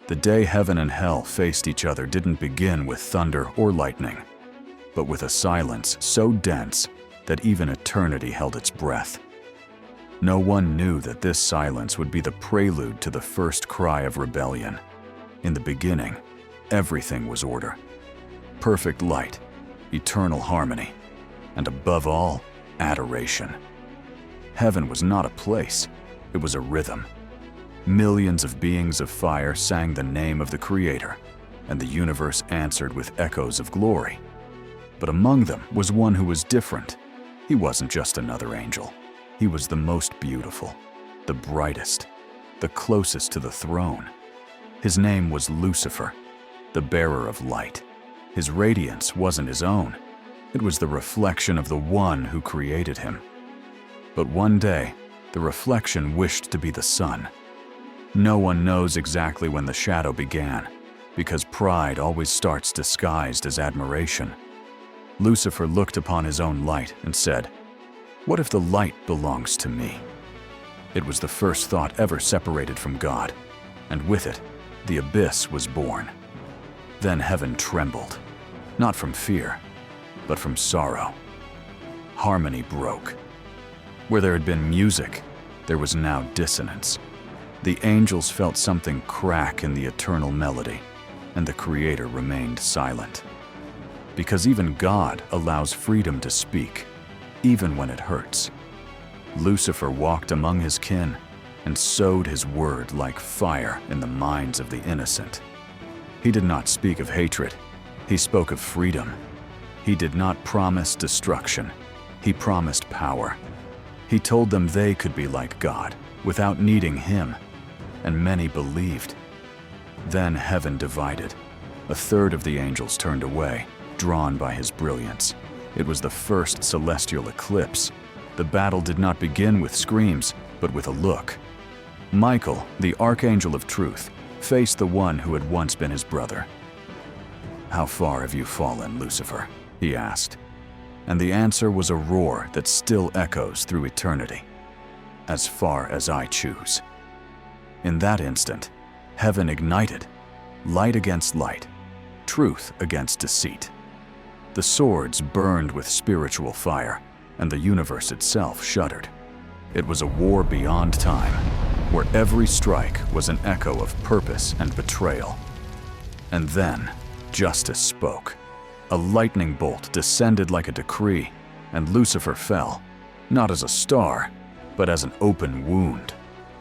The day heaven and hell faced each other didn't begin with thunder or lightning, but with a silence so dense that even eternity held its breath. No one knew that this silence would be the prelude to the first cry of rebellion. In the beginning, everything was order. Perfect light, eternal harmony, and above all, adoration. Heaven was not a place, it was a rhythm. Millions of beings of fire sang the name of the Creator, and the universe answered with echoes of glory. But among them was one who was different. He wasn't just another angel. He was the most beautiful, the brightest, the closest to the throne. His name was Lucifer, the bearer of light. His radiance wasn't his own. It was the reflection of the one who created him. But one day, the reflection wished to be the sun. No one knows exactly when the shadow began, because pride always starts disguised as admiration. Lucifer looked upon his own light and said, "What if the light belongs to me?" It was the first thought ever separated from God, and with it, the abyss was born. Then heaven trembled, not from fear, but from sorrow. Harmony broke. Where there had been music, there was now dissonance. The angels felt something crack in the eternal melody, and the Creator remained silent. Because even God allows freedom to speak, even when it hurts. Lucifer walked among his kin and sowed his word like fire in the minds of the innocent. He did not speak of hatred, he spoke of freedom. He did not promise destruction, he promised power. He told them they could be like God without needing him, and many believed. Then heaven divided. A third of the angels turned away, drawn by his brilliance. It was the first celestial eclipse. The battle did not begin with screams, but with a look. Michael, the archangel of truth, faced the one who had once been his brother. "How far have you fallen, Lucifer?" he asked. And the answer was a roar that still echoes through eternity. "As far as I choose." In that instant, heaven ignited, light against light, truth against deceit. The swords burned with spiritual fire, and the universe itself shuddered. It was a war beyond time, where every strike was an echo of purpose and betrayal. And then, justice spoke. A lightning bolt descended like a decree, and Lucifer fell, not as a star, but as an open wound.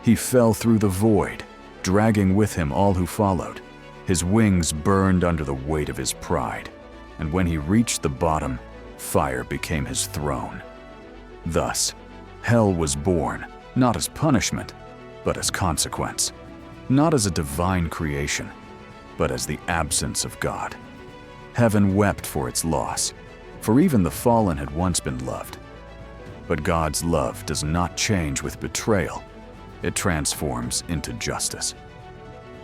He fell through the void, dragging with him all who followed. His wings burned under the weight of his pride, and when he reached the bottom, fire became his throne. Thus, hell was born, not as punishment, but as consequence, not as a divine creation, but as the absence of God. Heaven wept for its loss, for even the fallen had once been loved. But God's love does not change with betrayal. It transforms into justice.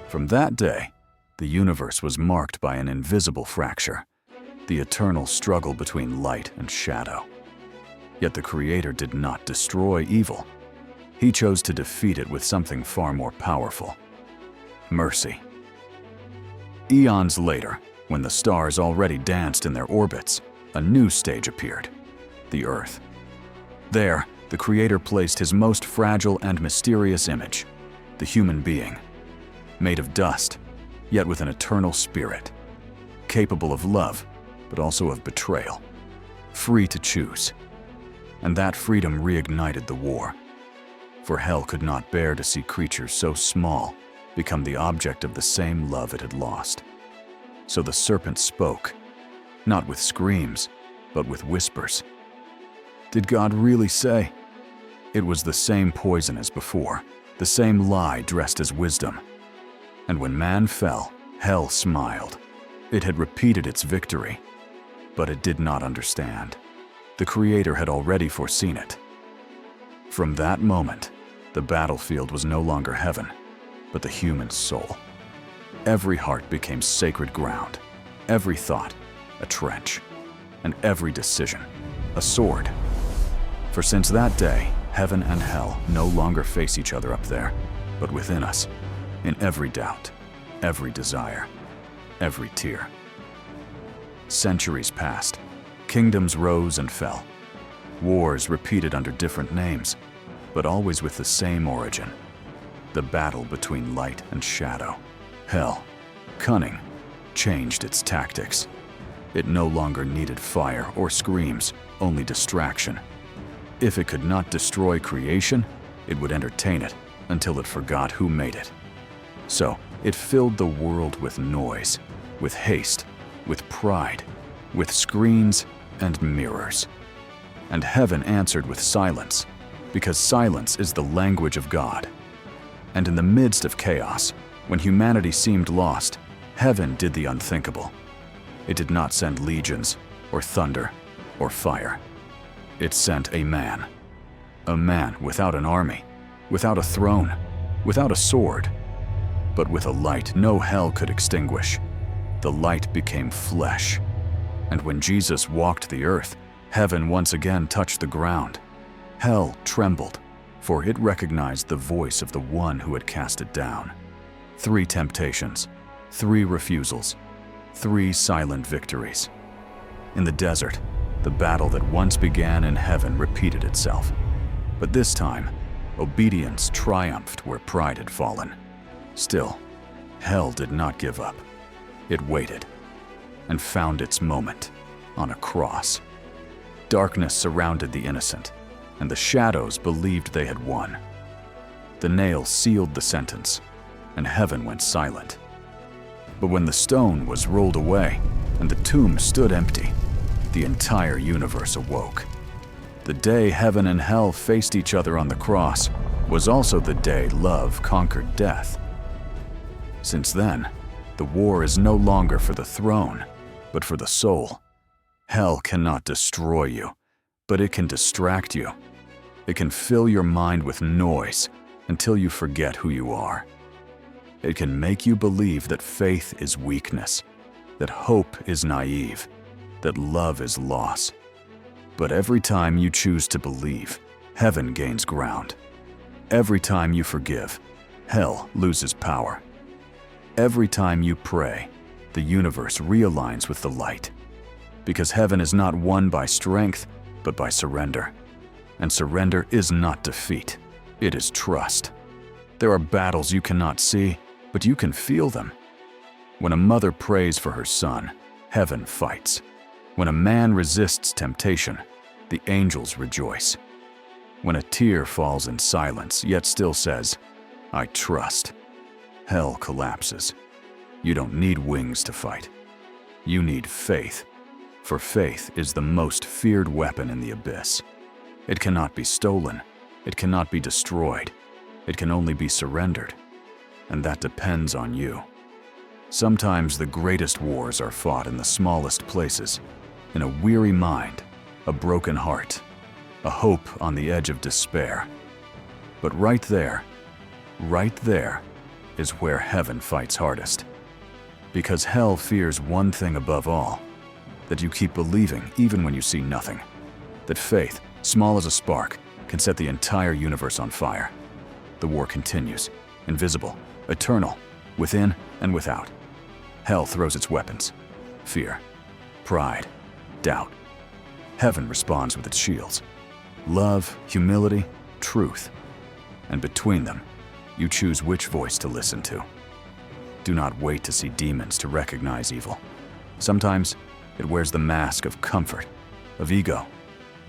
From that day, the universe was marked by an invisible fracture, the eternal struggle between light and shadow. Yet the Creator did not destroy evil. He chose to defeat it with something far more powerful: mercy. Eons later, when the stars already danced in their orbits, a new stage appeared: the Earth. There, the Creator placed his most fragile and mysterious image, the human being, made of dust, yet with an eternal spirit, capable of love, but also of betrayal, free to choose. And that freedom reignited the war. For hell could not bear to see creatures so small become the object of the same love it had lost. So the serpent spoke, not with screams, but with whispers. Did God really say? It was the same poison as before, the same lie dressed as wisdom. And when man fell, hell smiled. It had repeated its victory, but it did not understand. The Creator had already foreseen it. From that moment, the battlefield was no longer heaven, but the human soul. Every heart became sacred ground, every thought a trench, and every decision a sword. For since that day, heaven and hell no longer face each other up there, but within us, in every doubt, every desire, every tear. Centuries passed. Kingdoms rose and fell. Wars repeated under different names, but always with the same origin: the battle between light and shadow. Hell, cunning, changed its tactics. It no longer needed fire or screams, only distraction. If it could not destroy creation, it would entertain it until it forgot who made it. So, it filled the world with noise, with haste, with pride, with screens and mirrors. And heaven answered with silence, because silence is the language of God. And in the midst of chaos, when humanity seemed lost, heaven did the unthinkable. It did not send legions, or thunder, or fire. It sent a man without an army, without a throne, without a sword, but with a light no hell could extinguish. The light became flesh. And when Jesus walked the earth, heaven once again touched the ground. Hell trembled, for it recognized the voice of the one who had cast it down. 3 temptations, 3 refusals, 3 silent victories. In the desert, the battle that once began in heaven repeated itself. But this time, obedience triumphed where pride had fallen. Still, hell did not give up. It waited and found its moment on a cross. Darkness surrounded the innocent, and the shadows believed they had won. The nail sealed the sentence, and heaven went silent. But when the stone was rolled away and the tomb stood empty, the entire universe awoke. The day heaven and hell faced each other on the cross was also the day love conquered death. Since then, the war is no longer for the throne, but for the soul. Hell cannot destroy you, but it can distract you. It can fill your mind with noise until you forget who you are. It can make you believe that faith is weakness, that hope is naive, that love is loss. But every time you choose to believe, heaven gains ground. Every time you forgive, hell loses power. Every time you pray, the universe realigns with the light. Because heaven is not won by strength, but by surrender. And surrender is not defeat, it is trust. There are battles you cannot see, but you can feel them. When a mother prays for her son, heaven fights. When a man resists temptation, the angels rejoice. When a tear falls in silence, yet still says, "I trust," hell collapses. You don't need wings to fight. You need faith, for faith is the most feared weapon in the abyss. It cannot be stolen, it cannot be destroyed, it can only be surrendered, and that depends on you. Sometimes the greatest wars are fought in the smallest places, in a weary mind, a broken heart, a hope on the edge of despair. But right there is where heaven fights hardest. Because hell fears one thing above all, that you keep believing even when you see nothing. That faith, small as a spark, can set the entire universe on fire. The war continues, invisible, eternal, within and without. Hell throws its weapons: fear, pride, doubt. Heaven responds with its shields: love, humility, truth. And between them, you choose which voice to listen to. Do not wait to see demons to recognize evil. Sometimes it wears the mask of comfort, of ego,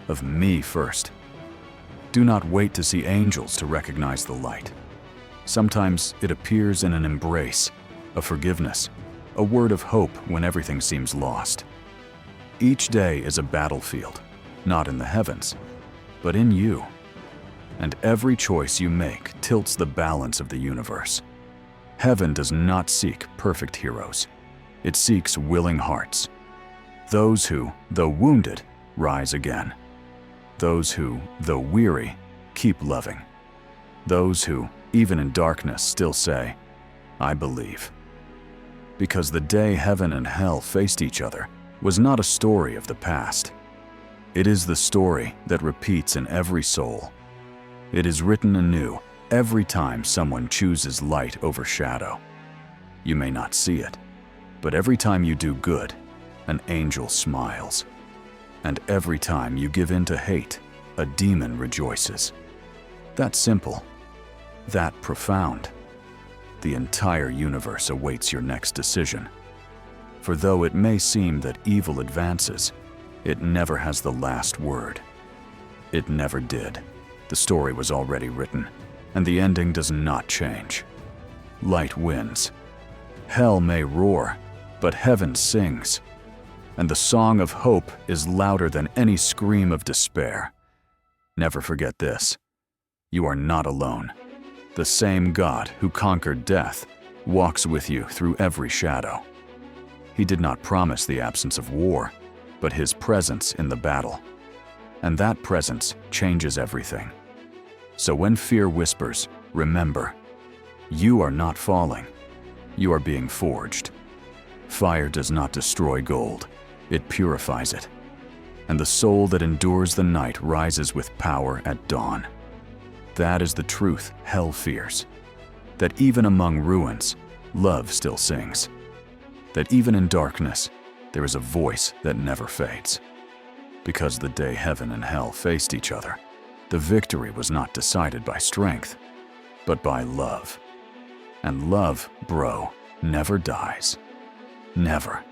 of me first. Do not wait to see angels to recognize the light. Sometimes it appears in an embrace, a forgiveness, a word of hope when everything seems lost. Each day is a battlefield, not in the heavens, but in you. And every choice you make tilts the balance of the universe. Heaven does not seek perfect heroes. It seeks willing hearts. Those who, though wounded, rise again. Those who, though weary, keep loving. Those who, even in darkness, still say, "I believe." Because the day heaven and hell faced each other was not a story of the past. It is the story that repeats in every soul. It is written anew every time someone chooses light over shadow. You may not see it, but every time you do good, an angel smiles. And every time you give in to hate, a demon rejoices. That simple, that profound. The entire universe awaits your next decision. For though it may seem that evil advances, it never has the last word. It never did. The story was already written, and the ending does not change. Light wins. Hell may roar, but heaven sings. And the song of hope is louder than any scream of despair. Never forget this. You are not alone. The same God who conquered death walks with you through every shadow. He did not promise the absence of war, but his presence in the battle. And that presence changes everything. So when fear whispers, remember, you are not falling. You are being forged. Fire does not destroy gold. It purifies it. And the soul that endures the night rises with power at dawn. That is the truth hell fears. That even among ruins, love still sings. That even in darkness, there is a voice that never fades. Because the day heaven and hell faced each other, the victory was not decided by strength, but by love. And love, bro, never dies. Never.